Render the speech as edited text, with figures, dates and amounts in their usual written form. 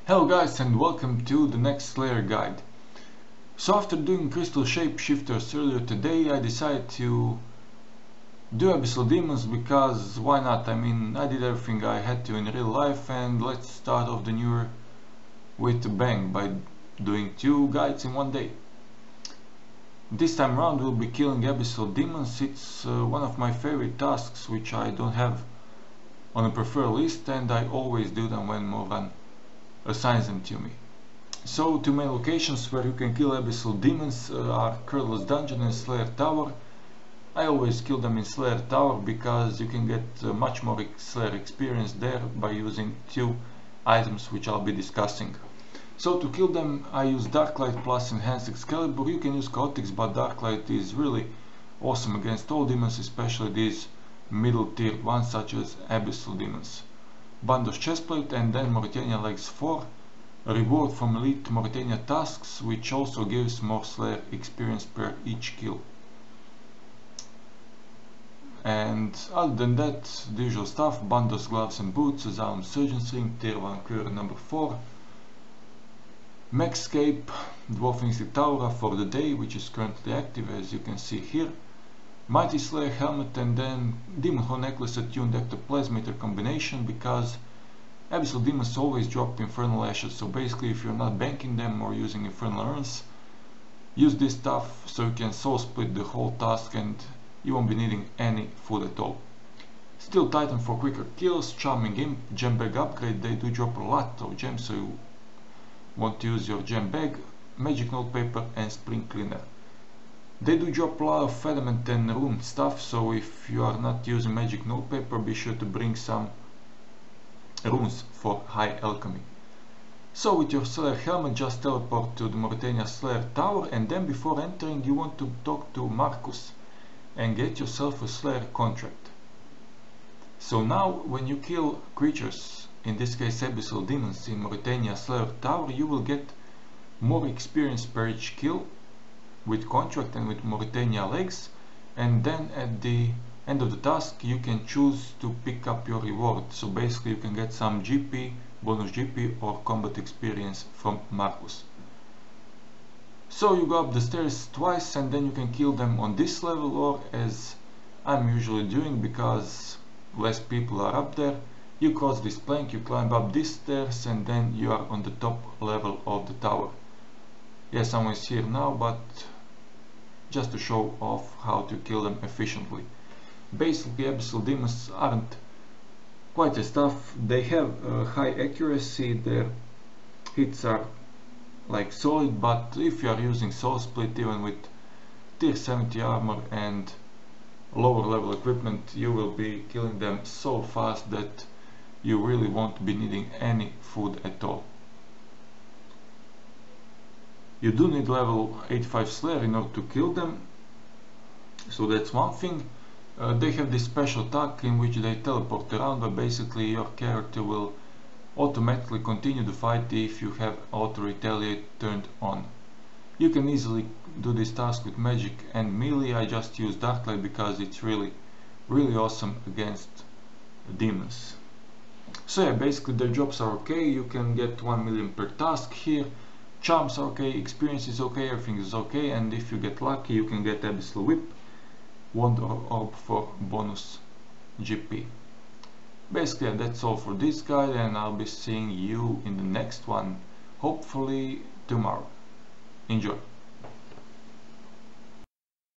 Hello guys, and welcome to the next Slayer guide. So after doing Crystal Shapeshifters earlier today, I decided to do Abyssal Demons because why not? I mean, I did everything I had to in real life, and let's start off the new year with a bang by doing 2 guides in one day. This time around we'll be killing Abyssal Demons. It's one of my favorite tasks which I don't have on a preferred list, and I always do them when Moran assigns them to me. So 2 main locations where you can kill Abyssal Demons are Cureless Dungeon and Slayer Tower. I always kill them in Slayer Tower because you can get much more Slayer experience there by using 2 items which I'll be discussing. So to kill them I use Darklight plus Enhanced Excalibur. You can use Chaotix, but Darklight is really awesome against all demons, especially these middle tier ones such as Abyssal Demons. Bandos Chestplate and then Mauritania Legs 4, a reward from Elite Mauritania tasks, which also gives more Slayer experience per each kill. And other than that, the usual stuff: Bandos Gloves and Boots, Zalem Surgeon's Ring, Tier 1 Cure number 4, Mexscape, Dwarf Insect Aura for the day, which is currently active as you can see here, Mighty Slayer Helmet, and then Demon Horn Necklace attuned Ectoplasmator combination, because Abyssal Demons always drop Infernal Ashes, so basically if you're not banking them or using Infernal Urns, use this stuff so you can soul split the whole task and you won't be needing any food at all. Steel Titan for quicker kills, Charming Imp, Gem Bag upgrade, they do drop a lot of gems, so you want to use your gem bag, Magic Notepaper and Spring Cleaner. They do drop a lot of element and rune stuff, so if you are not using Magic Notepaper, be sure to bring some runes for high alchemy. So with your Slayer Helmet, just teleport to the Mauritania Slayer Tower, and then before entering you want to talk to Marcus and get yourself a Slayer contract. So now when you kill creatures, in this case Abyssal Demons, in Mauritania Slayer Tower, you will get more experience per each kill with contract and with Mauritania Legs, and then at the end of the task you can choose to pick up your reward. So basically you can get some GP, bonus GP or combat experience from Marcus. So you go up the stairs twice and then you can kill them on this level, or as I'm usually doing because less people are up there, you cross this plank, you climb up these stairs, and then you are on the top level of the tower. Yes, someone is here now, but just to show off how to kill them efficiently. Basically Abyssal Demons aren't quite as tough. They have high accuracy, their hits are like solid, but if you are using Soul Split even with tier 70 armor and lower level equipment, you will be killing them so fast that you really won't be needing any food at all. You do need level 85 Slayer in order to kill them, so that's one thing. They have this special attack in which they teleport around, but basically your character will automatically continue the fight if you have Auto Retaliate turned on. You can easily do this task with magic and melee. I just use Darklight because it's really awesome against demons. So yeah, basically their jobs are okay, you can get 1 million per task here. Charms are okay, experience is okay, everything is okay, and if you get lucky you can get Abyssal Whip, Wand or Orb for bonus GP. Basically that's all for this guide, and I'll be seeing you in the next one, hopefully tomorrow. Enjoy!